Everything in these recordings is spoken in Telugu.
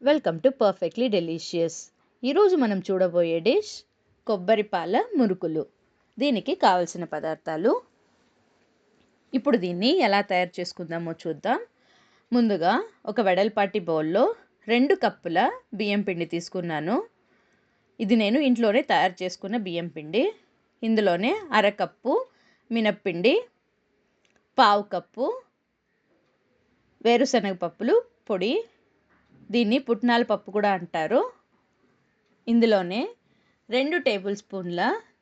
Welcome to perfectly delicious. ఈరోజు మనం చూడబోయే డిష్ కొబ్బరి పాల మురుకులు. దీనికి కావలసిన పదార్థాలు. ఇప్పుడు దీన్ని ఎలా తయారు చేసుకుందామో చూద్దాం. ముందుగా ఒక వెడల్పాటి బౌల్లో 2 కప్పుల బియ్యం పిండి తీసుకున్నాను. ఇది నేను ఇంట్లోనే తయారు చేసుకున్న బియ్యం పిండి. ఇందులోనే అరకప్పు మినప్పిండి, పావు కప్పు వేరుశనగ పప్పులు పొడి, దీన్ని పుట్నాల పప్పు కూడా అంటారు. ఇందులోనే 2 టేబుల్ స్పూన్ల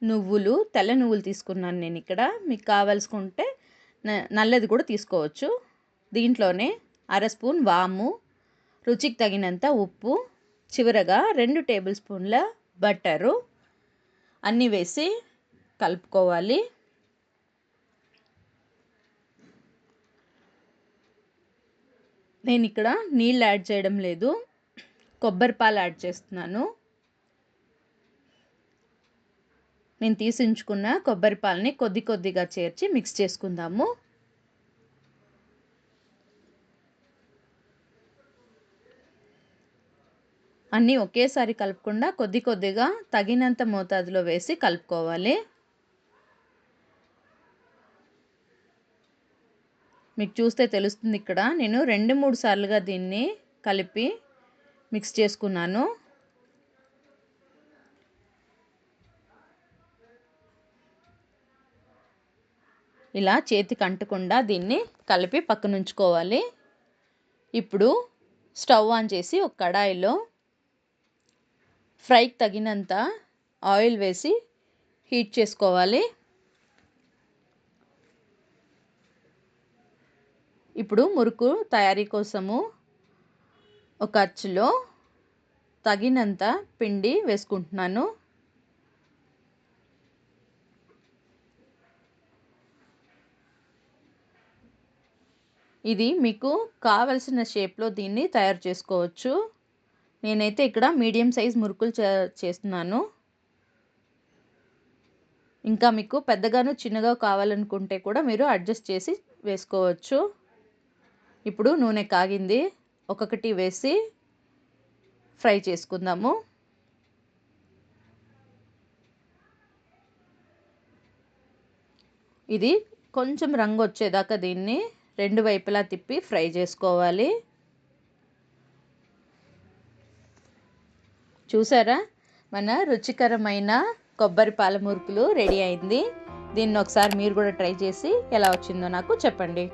నువ్వులు, తెల్ల నువ్వులు తీసుకున్నాను నేను ఇక్కడ. మీకు కావాల్సుకుంటే నల్లది కూడా తీసుకోవచ్చు. దీంట్లోనే అర స్పూన్ వాము, రుచికి తగినంత ఉప్పు, చివరగా 2 టేబుల్ స్పూన్ల బటరు అన్నీ వేసి కలుపుకోవాలి. నేను ఇక్కడ నీళ్ళు యాడ్ చేయడం లేదు, కొబ్బరి పాలు యాడ్ చేస్తున్నాను. నేను తీసి ఉంచుకున్న కొబ్బరి పాలని కొద్ది కొద్దిగా చేర్చి మిక్స్ చేసుకుందాము. అన్నీ ఒకేసారి కలుపుకుండా కొద్ది కొద్దిగా తగినంత మోతాదులో వేసి కలుపుకోవాలి. మీకు చూస్తే తెలుస్తుంది, ఇక్కడ నేను 2-3 సార్లుగా దీన్ని కలిపి మిక్స్ చేసుకున్నాను. ఇలా చేతికి అంటకుండా దీన్ని కలిపి పక్కన ఉంచుకోవాలి. ఇప్పుడు స్టవ్ ఆన్ చేసి ఒక కడాయిలో ఫ్రైకి తగినంత ఆయిల్ వేసి హీట్ చేసుకోవాలి. ఇప్పుడు మురుకు తయారీ కోసము ఒక అచ్చులో తగినంత పిండి వేసుకుంటున్నాను. ఇది మీకు కావలసిన షేప్లో దీన్ని తయారు చేసుకోవచ్చు. నేనైతే ఇక్కడ మీడియం సైజ్ మురుకులు చేస్తున్నాను. ఇంకా మీకు పెద్దగాను చిన్నగా కావాలనుకుంటే కూడా మీరు అడ్జస్ట్ చేసి వేసుకోవచ్చు. ఇప్పుడు నూనె కాగింది, ఒక్కొక్కటి వేసి ఫ్రై చేసుకుందాము. ఇది కొంచెం రంగు వచ్చేదాకా దీన్ని 2 వైపులా తిప్పి ఫ్రై చేసుకోవాలి. చూసారా, మన రుచికరమైన కొబ్బరి పాల మురుకులు రెడీ అయింది. దీన్ని ఒకసారి మీరు కూడా ట్రై చేసి ఎలా వచ్చిందో నాకు చెప్పండి.